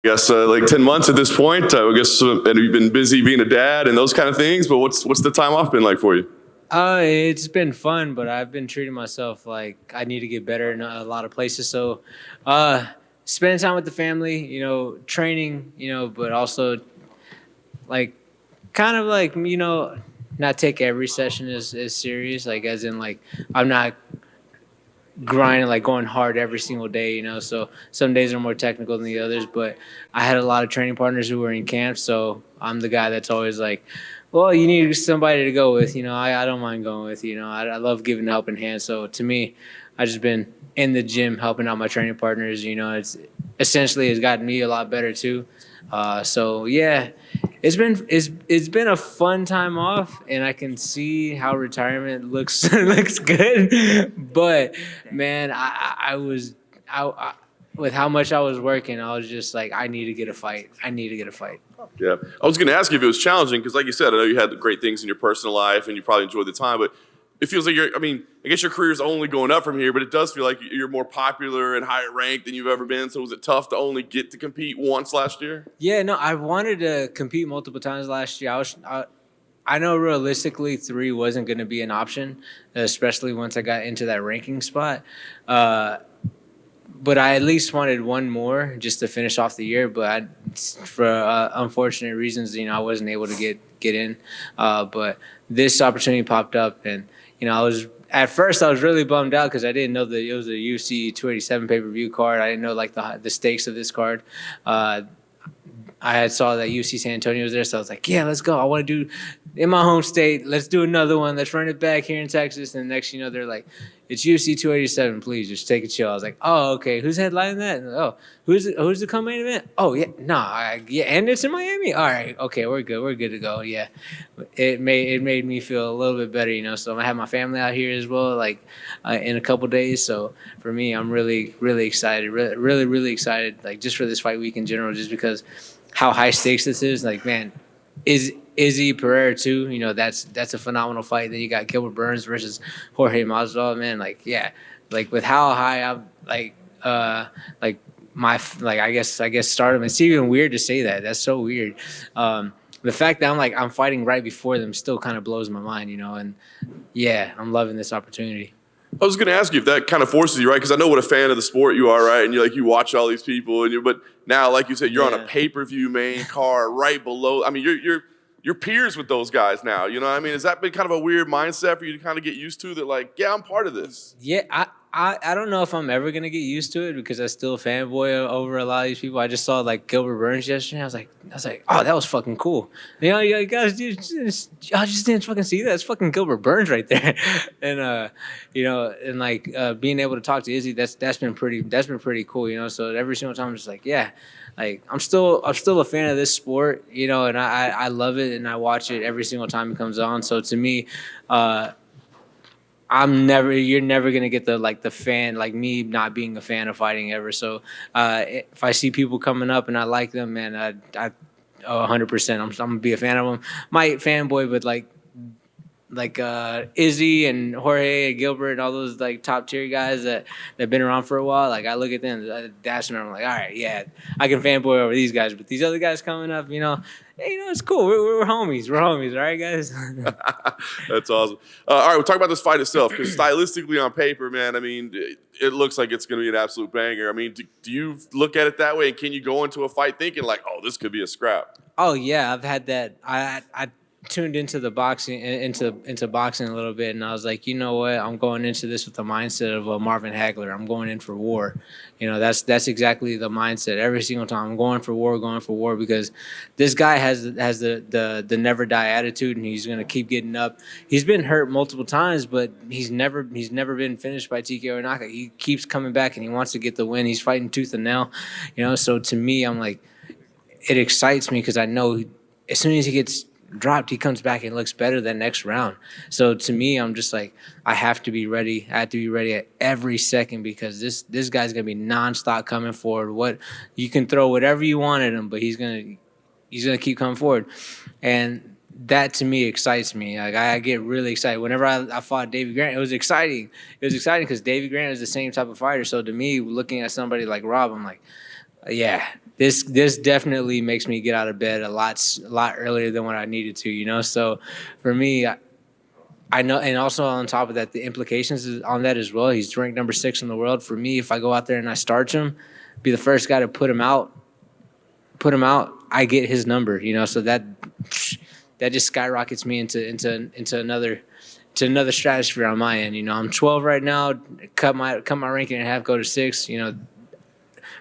I guess like 10 months at this point. I guess and you've been busy being a dad and those kind of things. But what's the time off been like for you? It's been fun, but I've been treating myself like I need to get better in a lot of places. So, spending time with the family, training, but also like kind of like, not take every session as serious, like as in like I'm not grinding, like going hard every single day, So some days are more technical than the others, but I had a lot of training partners who were in camp, so I'm the guy that's always like, well, you need somebody to go with, I don't mind going with, I love giving a helping hand. So to me, I just been in the gym helping out my training partners, it's essentially has gotten me a lot better too. So yeah, it's been a fun time off, and I can see how retirement looks looks good. But man, I was I with how much I was working, I was just like, I need to get a fight. I need to get a fight. Yeah, I was going to ask you if it was challenging because, like you said, I know you had great things in your personal life and you probably enjoyed the time, but it feels like I guess your career is only going up from here, but it does feel like you're more popular and higher ranked than you've ever been. So was it tough to only get to compete once last year? Yeah, no, I wanted to compete multiple times last year. I know realistically 3 wasn't going to be an option, especially once I got into that ranking spot. But I at least wanted one more just to finish off the year. But for unfortunate reasons, I wasn't able to get in. But this opportunity popped up, and at first I was really bummed out because I didn't know that it was a UFC 287 pay-per-view card. I didn't know like the stakes of this card. I had saw that UFC San Antonio was there, so I was like, yeah, let's go. I want to do in my home state. Let's do another one. Let's run it back here in Texas. And the next, they're like, it's UFC 287. Please just take a chill. I was like, oh, okay. Who's headlining that? And, oh, who's the co-main event? Oh, yeah, yeah, and it's in Miami. All right, okay, we're good. We're good to go. Yeah, it made me feel a little bit better, So I have my family out here as well, like in a couple days. So for me, I'm really, really excited. Really, really excited, like just for this fight week in general, just because how high stakes this is. Like, man, Izzy Pereira too. That's a phenomenal fight. Then you got Gilbert Burns versus Jorge Masvidal. Man, like yeah, like with how high I'm like I guess stardom. It's even weird to say that. That's so weird. The fact that I'm fighting right before them still kind of blows my mind. And yeah, I'm loving this opportunity. I was going to ask you if that kind of forces you, right? Because I know what a fan of the sport you are, right? And you watch all these people, but now, like you said, you're on a pay-per-view main card right below. I mean, you're peers with those guys now. You know what I mean? Has that been kind of a weird mindset for you to kind of get used to? That like, yeah, I'm part of this. Yeah, I don't know if I'm ever gonna get used to it because I still fanboy over a lot of these people. I just saw like Gilbert Burns yesterday. I was like, oh, that was fucking cool. You guys, I just didn't fucking see that. It's fucking Gilbert Burns right there. And and like being able to talk to Izzy, that's been pretty cool. So every single time I'm just like, yeah, like I'm still a fan of this sport. And I love it and I watch it every single time it comes on. So to me, you're never gonna get the fan, like me not being a fan of fighting ever. So if I see people coming up and I like them, man, I 100%, I'm gonna be a fan of them. Might fanboy, but like Izzy and Jorge and Gilbert and all those like top tier guys that been around for a while. Like I look at them, dashing them, I'm like, all right, yeah, I can fanboy over these guys, but these other guys coming up, hey, it's cool. We're homies. We're homies, all right, guys. That's awesome. All right, we'll talk about this fight itself because stylistically on paper, man, I mean, it looks like it's going to be an absolute banger. I mean, do you look at it that way? And can you go into a fight thinking like, oh, this could be a scrap? Oh yeah, I've had that. I tuned into the boxing into boxing a little bit, and I was like, you know what? I'm going into this with the mindset of Marvin Hagler. I'm going in for war. That's exactly the mindset every single time. I'm going for war because this guy has the never die attitude, and he's gonna keep getting up. He's been hurt multiple times, but he's never been finished by TKO or knockout. He keeps coming back, and he wants to get the win. He's fighting tooth and nail. So to me, I'm like, it excites me because I know as soon as he gets dropped, he comes back and looks better than next round. So to me, I'm just like, I have to be ready. I have to be ready at every second because this guy's gonna be nonstop coming forward. What you can throw whatever you want at him, but he's gonna keep coming forward, and that to me excites me. Like I get really excited whenever I fought Davey Grant. It was exciting. It was exciting because Davey Grant is the same type of fighter. So to me, looking at somebody like Rob, I'm like, yeah, this definitely makes me get out of bed a lot earlier than what I needed to, you know. So for me, I know, and also on top of that, the implications on that as well. He's ranked number 6 in the world. For me, if I go out there and I starch him, be the first guy to put him out, I get his number, you know. So that just skyrockets me into another stratosphere on my end. You know, I'm 12 right now. Cut my ranking in half, go to 6. You know,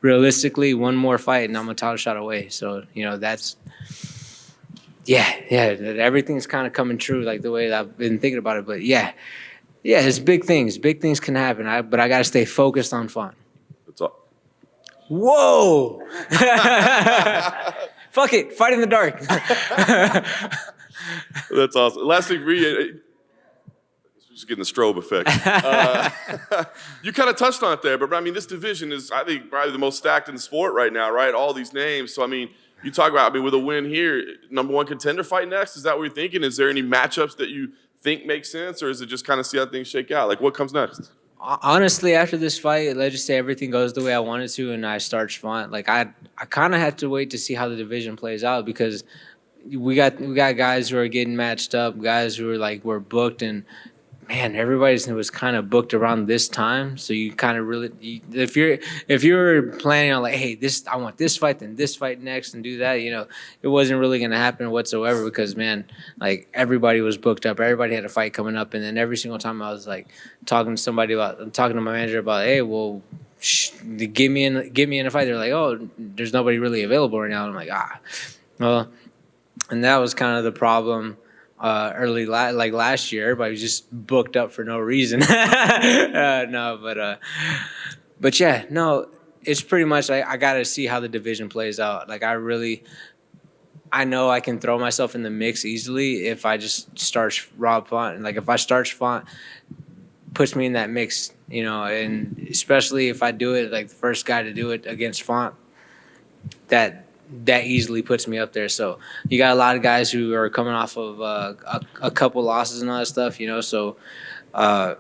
realistically, one more fight and I'm a title shot away. So you know, that's everything's kind of coming true, like the way that I've been thinking about it. But yeah, it's big things. Big things can happen. But I got to stay focused on fun. That's all. Whoa! Fuck it, fight in the dark. That's awesome. Last thing for you, just getting the strobe effect. You kind of touched on it there, but I mean, this division is, I think, probably the most stacked in the sport right now, right? All these names. So I mean, you talk about, I mean, with a win here, number 1 contender fight next. Is that what you're thinking? Is there any matchups that you think make sense, or is it just kind of see how things shake out? Like, what comes next? Honestly, after this fight, let's just say everything goes the way I wanted to, and I start Font. Like I kind of have to wait to see how the division plays out, because we got guys who are getting matched up, guys who are like we're booked, and man, everybody was kind of booked around this time. So you kind of really, if you're planning on like, hey, I want this fight, then this fight next, and do that, you know, it wasn't really going to happen whatsoever, because man, like everybody was booked up, everybody had a fight coming up, and then every single time I was like talking to my manager about, hey, well, get me in a fight. They're like, oh, there's nobody really available right now. And I'm like, well, and that was kind of the problem. Like last year, everybody was just booked up for no reason. But yeah, no, it's pretty much I got to see how the division plays out. Like I know I can throw myself in the mix easily if I just starch Rob Font. And like if I starch Font, puts me in that mix, you know, and especially if I do it like the first guy to do it against Font, that easily puts me up there. So you got a lot of guys who are coming off of a couple losses and all that stuff, you know. So I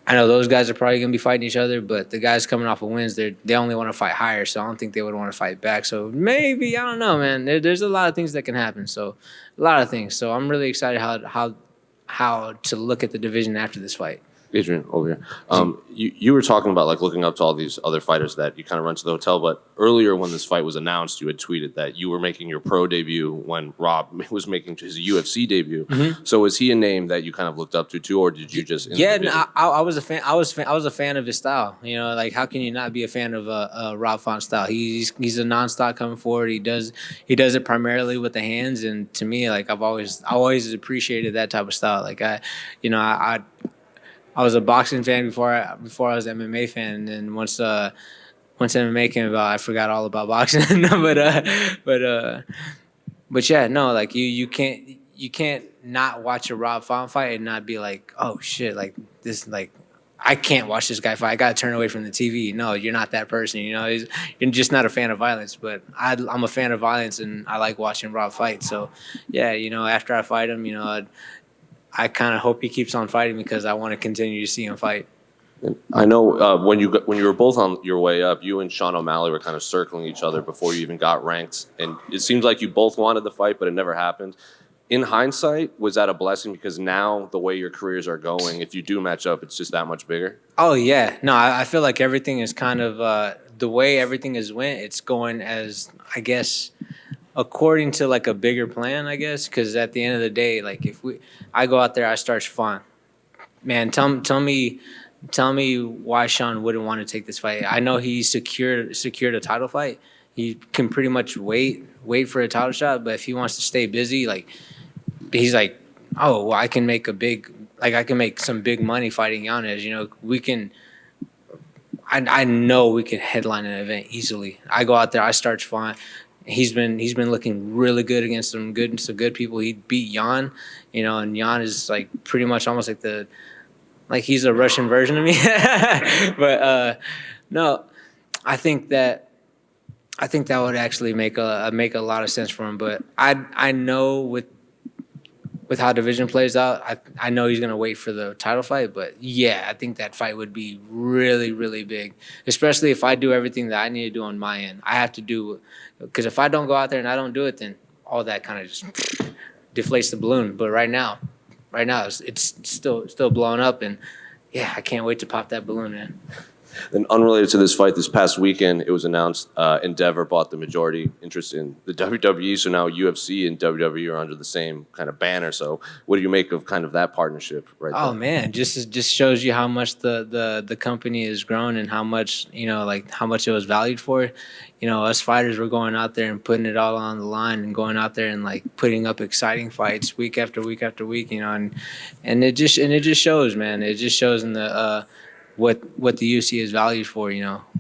know those guys are probably going to be fighting each other, but the guys coming off of wins, they only want to fight higher. So I don't think they would want to fight back. So maybe, I don't know, man. There's a lot of things that can happen. So a lot of things. So I'm really excited how to look at the division after this fight. Adrian, over here. You were talking about like looking up to all these other fighters that you kind of run to the hotel, but earlier when this fight was announced, you had tweeted that you were making your pro debut when Rob was making his UFC debut. Mm-hmm. So is he a name that you kind of looked up to too, or did you just? I was a fan. I was a fan of his style. You know, like how can you not be a fan of Rob Font's style? He's a nonstop coming forward. He does it primarily with the hands, and to me, like I've always appreciated that type of style. Like I was a boxing fan before I was an MMA fan, and then once MMA came about, I forgot all about boxing. but yeah, no, like you can't not watch a Rob Font fight and not be like, oh shit, like this, like I can't watch this guy fight. I gotta turn away from the TV. No, you're not that person. You know, you're just not a fan of violence. But I'm a fan of violence, and I like watching Rob fight. So yeah, you know, after I fight him, you know, I kind of hope he keeps on fighting because I want to continue to see him fight. I know when you were both on your way up, you and Sean O'Malley were kind of circling each other before you even got ranked, and it seems like you both wanted the fight, but it never happened. In hindsight, was that a blessing? Because now the way your careers are going, if you do match up, it's just that much bigger? Oh, yeah. No, I feel like everything is kind of the way everything is went, it's going as, I guess, according to like a bigger plan, I guess, because at the end of the day, like I go out there, I start Font. Man, tell me why Sean wouldn't want to take this fight. I know he secured a title fight. He can pretty much wait for a title shot, but if he wants to stay busy, like he's like, oh, well, I can make some big money fighting Yanez. You know, I know we can headline an event easily. I go out there, I start Font. He's been looking really good against some good people. He beat Yan, you know, and Yan is like pretty much almost like he's a Russian version of me. But no, I think that would actually make a lot of sense for him. But I know with with how division plays out, I know he's gonna wait for the title fight. But yeah, I think that fight would be really, really big, especially if I do everything that I need to do on my end. I have to do, because if I don't go out there and I don't do it, then all that kind of just deflates the balloon. But right now it's still blowing up, and yeah, I can't wait to pop that balloon, man. And unrelated to this fight, this past weekend, it was announced Endeavor bought the majority interest in the WWE. So now UFC and WWE are under the same kind of banner. So what do you make of kind of that partnership right there? Oh man, just shows you how much the company has grown and how much, like how much it was valued for. Us fighters were going out there and putting it all on the line and going out there and like putting up exciting fights week after week after week, and it just shows, man. It just shows in the what the UFC is valued for.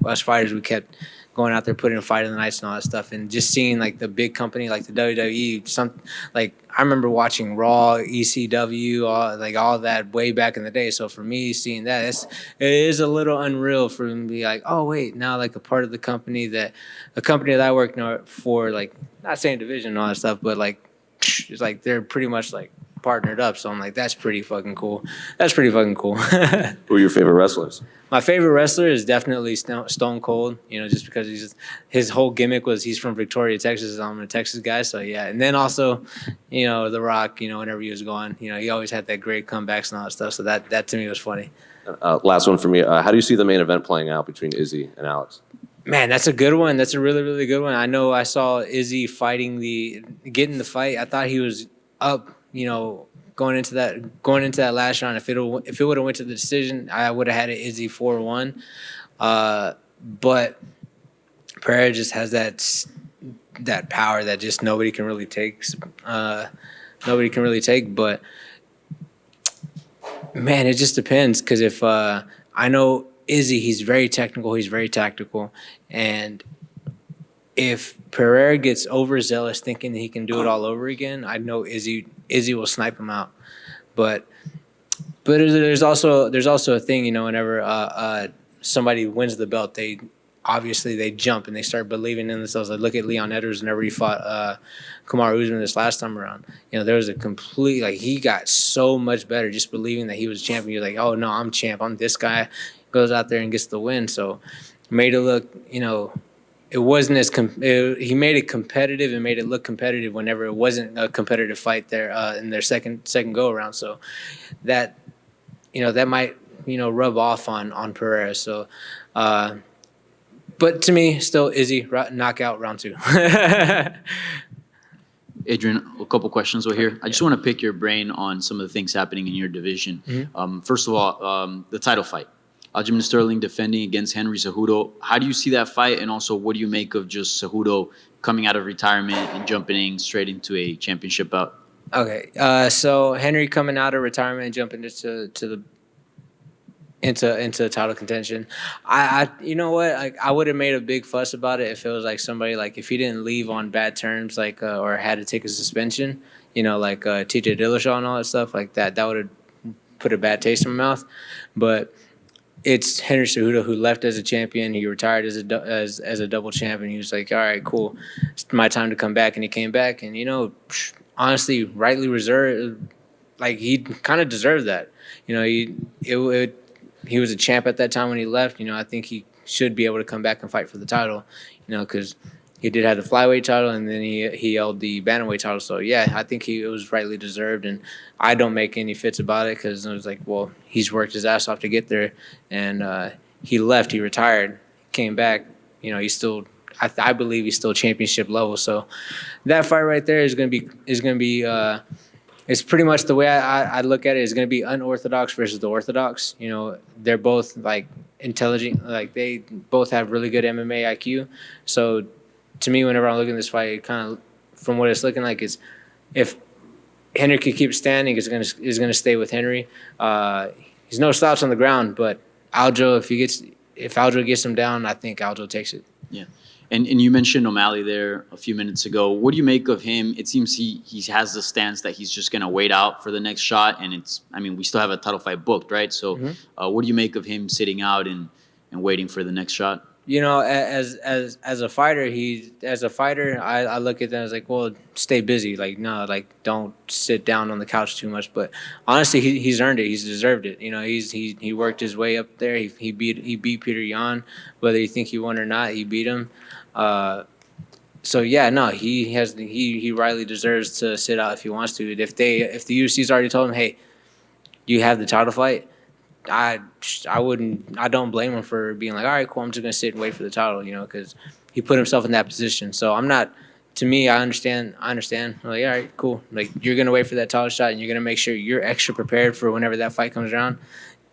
Us fighters, we kept going out there, putting a fight in the nights and all that stuff, and just seeing like the big company like the WWE. Like I remember watching Raw, ECW, all that way back in the day. So for me, seeing that, it is a little unreal for me to be like, oh wait, now like a part of the company that I work for, like not saying division and all that stuff, but like it's like they're pretty much like partnered up. So I'm like, that's pretty fucking cool. Who are your favorite wrestlers? My favorite wrestler is definitely Stone Cold, just because his whole gimmick was he's from Victoria, Texas. I'm a Texas guy, so yeah. And then also, The Rock, whenever he was going, he always had that great comebacks and all that stuff. So that to me was funny. Last one for me. How do you see the main event playing out between Izzy and Alex? Man, that's a good one. That's a really, really good one. I know I saw Izzy getting the fight. I thought he was up, going into that last round. If it would have went to the decision, I would have had it Izzy 4-1. But Pereira just has that power that just nobody can really take. But man, it just depends. Because if I know Izzy, he's very technical, he's very tactical, and if Pereira gets overzealous thinking that he can do it all over again, I know Izzy will snipe him out. But there's also a thing, whenever somebody wins the belt, they jump and they start believing in themselves. Like look at Leon Edwards whenever he fought Kamaru Usman this last time around. There was a complete, he got so much better just believing that he was champion. You're like, oh no, I'm champ. I'm this guy. Goes out there and gets the win. So made it look, it wasn't he made it competitive and made it look competitive whenever it wasn't a competitive fight there in their second go around. So that might rub off on Pereira. So but to me, still Izzy knockout round 2. Adrian, a couple questions over here. I just want to pick your brain on some of the things happening in your division. Mm-hmm. First of all, the title fight. Aljamain Sterling defending against Henry Cejudo. How do you see that fight? And also, what do you make of just Cejudo coming out of retirement and jumping straight into a championship bout? Okay, so Henry coming out of retirement and jumping into title contention. I you know what? I would have made a big fuss about it if it was like somebody like if he didn't leave on bad terms, like or had to take a suspension. Like TJ Dillashaw and all that stuff like that. That would have put a bad taste in my mouth. But it's Henry Cejudo who left as a champion. He retired as a double champion. He was like, all right, cool. It's my time to come back. And he came back. And, honestly, rightly reserved. Like, he kind of deserved that. He was a champ at that time when he left. I think he should be able to come back and fight for the title, because he did have the flyweight title and then he held the bantamweight title. So, yeah, I think it was rightly deserved. And I don't make any fits about it because I was like, well, he's worked his ass off to get there. And he left. He retired, came back. He's still – I believe he's still championship level. So that fight right there is going to be it's pretty much the way I look at it is going to be unorthodox versus the orthodox. They're both, like, intelligent. Like, they both have really good MMA IQ. So – to me, whenever I'm looking at this fight, it kind of, from what it's looking like, is if Henry could keep standing, is gonna stay with Henry. He's no slouch on the ground, but Aljo, if Aljo gets him down, I think Aljo takes it. Yeah, and you mentioned OMalley there a few minutes ago. What do you make of him? It seems he has the stance that he's just gonna wait out for the next shot, and we still have a title fight booked, right? So, what do you make of him sitting out and waiting for the next shot? as a fighter, I look at them as like, well, stay busy. Like, no, like don't sit down on the couch too much. But honestly, he's earned it. He's deserved it. He worked his way up there. He beat Peter Yan, whether you think he won or not. He beat him. So yeah, no, he rightly deserves to sit out if he wants to. If the UFC's already told him, hey, you have the title fight. I don't blame him for being like, all right, cool, I'm just gonna sit and wait for the title, because he put himself in that position. So I'm not. To me, I understand. I'm like, all right, cool. Like you're gonna wait for that title shot, and you're gonna make sure you're extra prepared for whenever that fight comes around.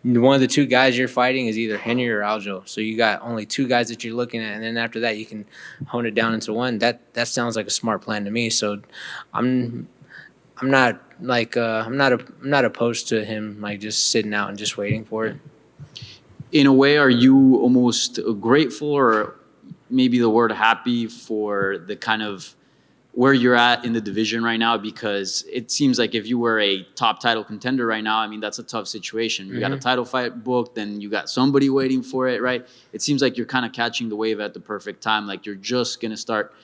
One of the two guys you're fighting is either Henry or Aljos. So you got only two guys that you're looking at, and then after that, you can hone it down into one. That sounds like a smart plan to me. So I'm not like I'm not opposed to him like just sitting out and just waiting for it. In a way, are you almost grateful, or maybe the word happy, for the kind of where you're at in the division right now? Because it seems like if you were a top title contender right now, I mean, that's a tough situation. You got a title fight booked, then you got somebody waiting for it, right? It seems like you're kind of catching the wave at the perfect time. Like you're just gonna start,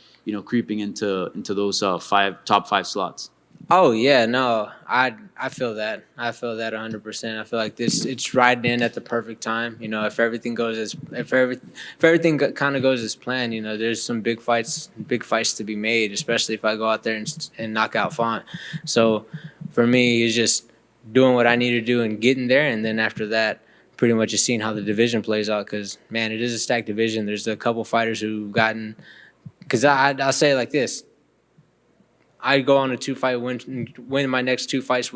creeping into those top five slots. Oh yeah, no, I feel that. I feel that 100%. I feel like it's riding in at the perfect time. If everything goes if everything kind of goes as planned, there's some big fights to be made, especially if I go out there and knock out Font. So for me, it's just doing what I need to do and getting there, and then after that, pretty much just seeing how the division plays out. Because man, it is a stacked division. There's a couple fighters who've gotten. Because I'll say it like this. I go on a 2-fight win my next 2 fights,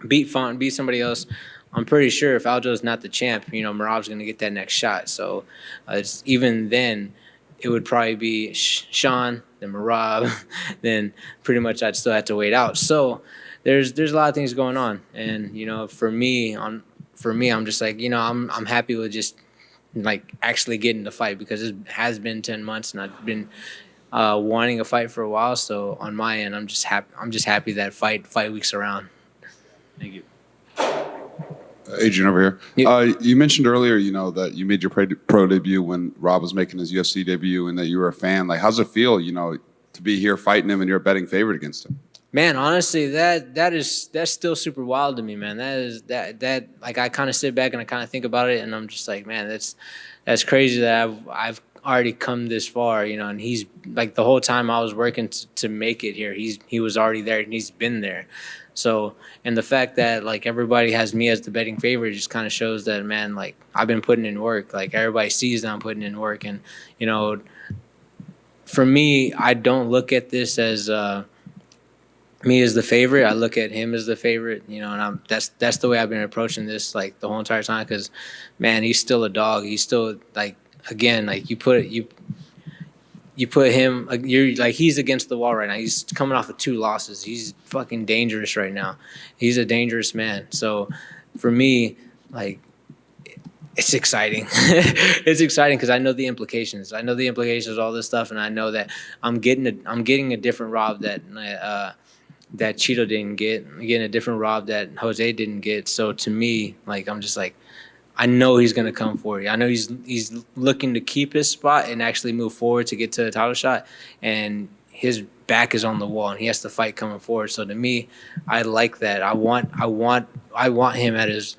beat Font, beat somebody else. I'm pretty sure if Aljo's not the champ, Merab's going to get that next shot. So even then, it would probably be Sean, then Merab, then pretty much I'd still have to wait out. So there's a lot of things going on, and for me, I'm just like I'm happy with just like actually getting the fight, because it has been 10 months and I've been wanting a fight for a while. So on my end, I'm just happy that fight week's around. Thank you. Adrian over here. Yeah. You mentioned earlier, that you made your pro debut when Rob was making his UFC debut, and that you were a fan. Like, how's it feel, to be here fighting him and you're a betting favorite against him? Man, honestly, that's still super wild to me, man. That like I kind of sit back and I kind of think about it, and I'm just like, man, that's crazy that I've already come this far, and he's like the whole time I was working to make it here, he was already there and he's been there. So, and the fact that like everybody has me as the betting favorite just kind of shows that, man, like I've been putting in work. Like everybody sees that I'm putting in work, and for me, I don't look at this as me as the favorite. I look at him as the favorite, and that's the way I've been approaching this like the whole entire time. Because, man, he's still a dog. He's still like, again, like you put him, you're like, he's against the wall right now. He's coming off of 2 losses. He's fucking dangerous right now. He's a dangerous man. So for me, like, it's exciting. It's exciting because I know the implications. I know the implications of all this stuff, and I know that I'm getting a different Rob that Cheeto didn't get. I'm getting a different Rob that Jose didn't get. So to me, like, I'm just like, I know he's gonna come for you. I know he's looking to keep his spot and actually move forward to get to a title shot, and his back is on the wall and he has to fight coming forward. So to me, I like that. I want him at his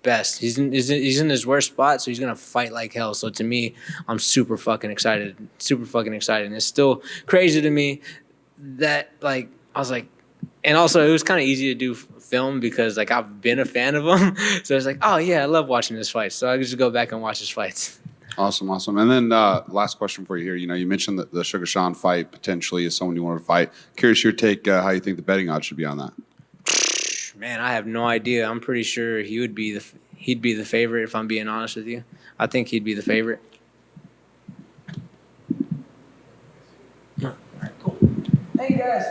best. He's in his worst spot, so he's gonna fight like hell. So to me, I'm super fucking excited. And it's still crazy to me that like I was like, and also it was kind of easy to do film because like I've been a fan of him. So it's like, oh yeah, I love watching his fights. So I could just go back and watch his fights. Awesome. And then last question for you here. You mentioned that the Sugar Sean fight potentially is someone you want to fight. Curious your take, how you think the betting odds should be on that. Man, I have no idea. I'm pretty sure he'd be the favorite, if I'm being honest with you. I think he'd be the favorite. All right, cool. Thank you, guys.